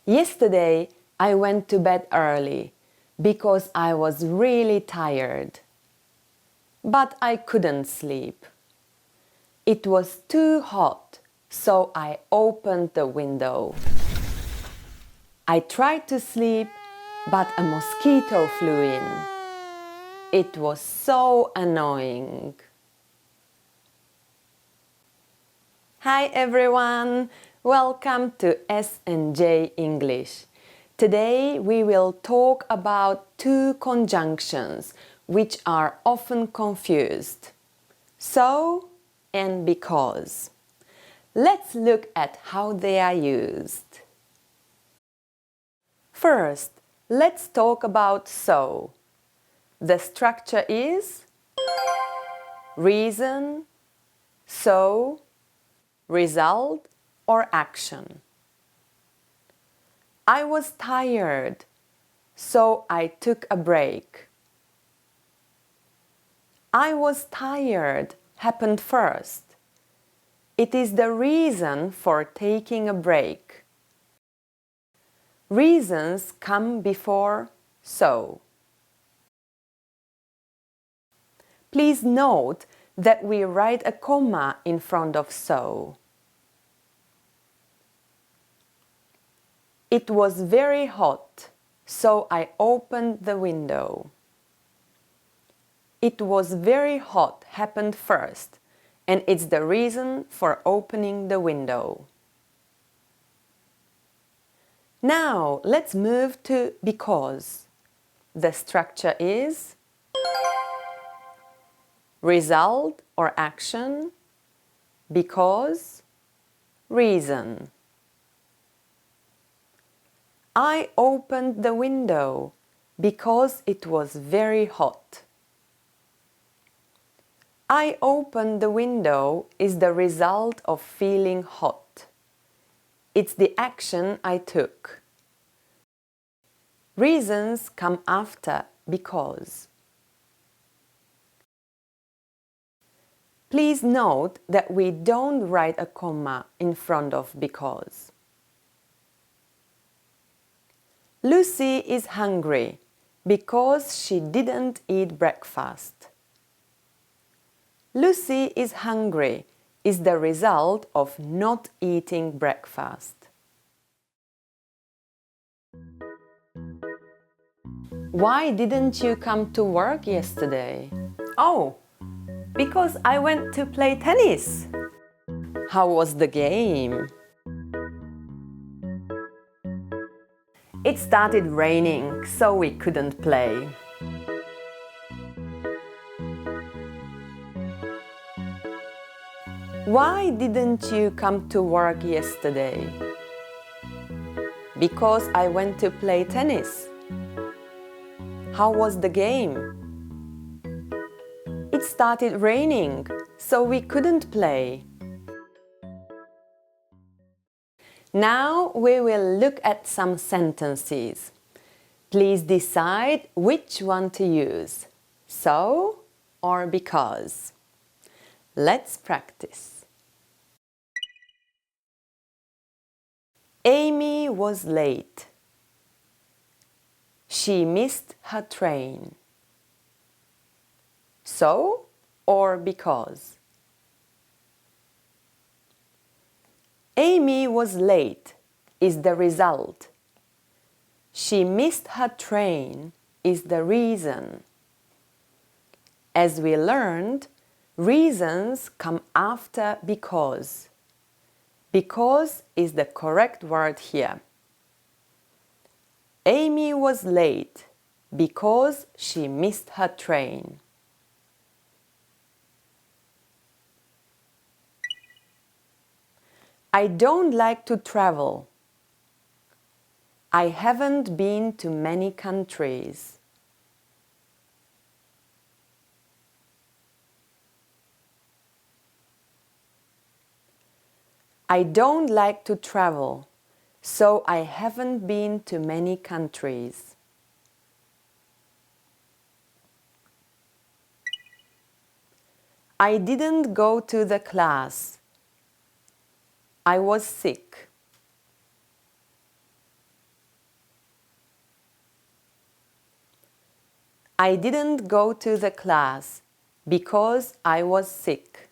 Yesterday, I went to bed early because I was really tired. But I couldn't sleep. It was too hot, so I opened the window. I tried to sleep, but a mosquito flew in. It was so annoying. Hi everyone! Welcome to SandJ English. Today we will talk about two conjunctions which are often confused. So and because. Let's look at how they are used. First, let's talk about so. The structure is reason, so, result or action. I was tired, so I took a break. I was tired happened first. It is the reason for taking a break. Reasons come before so. Please note that we write a comma in front of so. It was very hot, so I opened the window. It was very hot happened first, and it's the reason for opening the window. Now let's move to because. The structure is result or action, because, reason. I opened the window because it was very hot. I opened the window is the result of feeling hot. It's the action I took. Reasons come after because. Please note that we don't write a comma in front of because. Lucy is hungry because she didn't eat breakfast. Lucy is hungry is the result of not eating breakfast. Why didn't you come to work yesterday? Oh, because I went to play tennis. How was the game? It started raining, so we couldn't play. Why didn't you come to work yesterday? Because I went to play tennis. How was the game? It started raining, so we couldn't play. Now we will look at some sentences. Please decide which one to use, so or because. Let's practice. Amy was late. She missed her train. So or because. Amy was late is the result. She missed her train is the reason. As we learned, reasons come after because. Because is the correct word here. Amy was late because she missed her train. I don't like to travel. I haven't been to many countries. I don't like to travel, so I haven't been to many countries. I didn't go to the class. I was sick. I didn't go to the class because I was sick.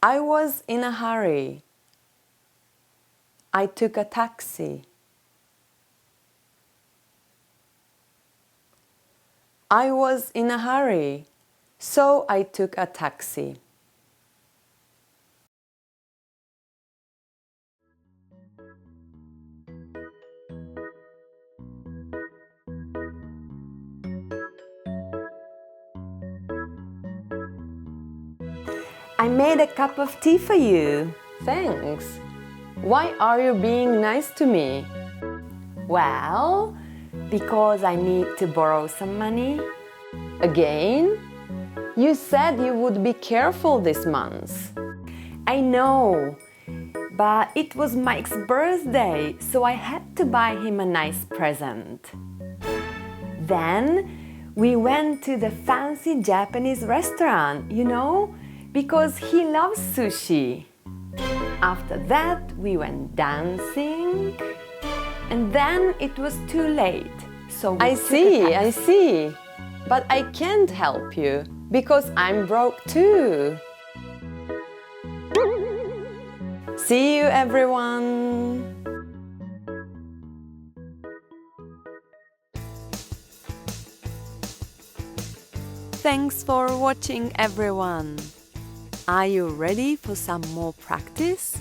I was in a hurry. I took a taxi. I was in a hurry, so I took a taxi. I made a cup of tea for you. Thanks. Why are you being nice to me? Well, because I need to borrow some money. Again? You said you would be careful this month. I know, but it was Mike's birthday, so I had to buy him a nice present. Then we went to the fancy Japanese restaurant, because he loves sushi. After that, we went dancing, and then it was too late, so I see. But I can't help you, because I'm broke too. See you, everyone! Thanks for watching, everyone! Are you ready for some more practice?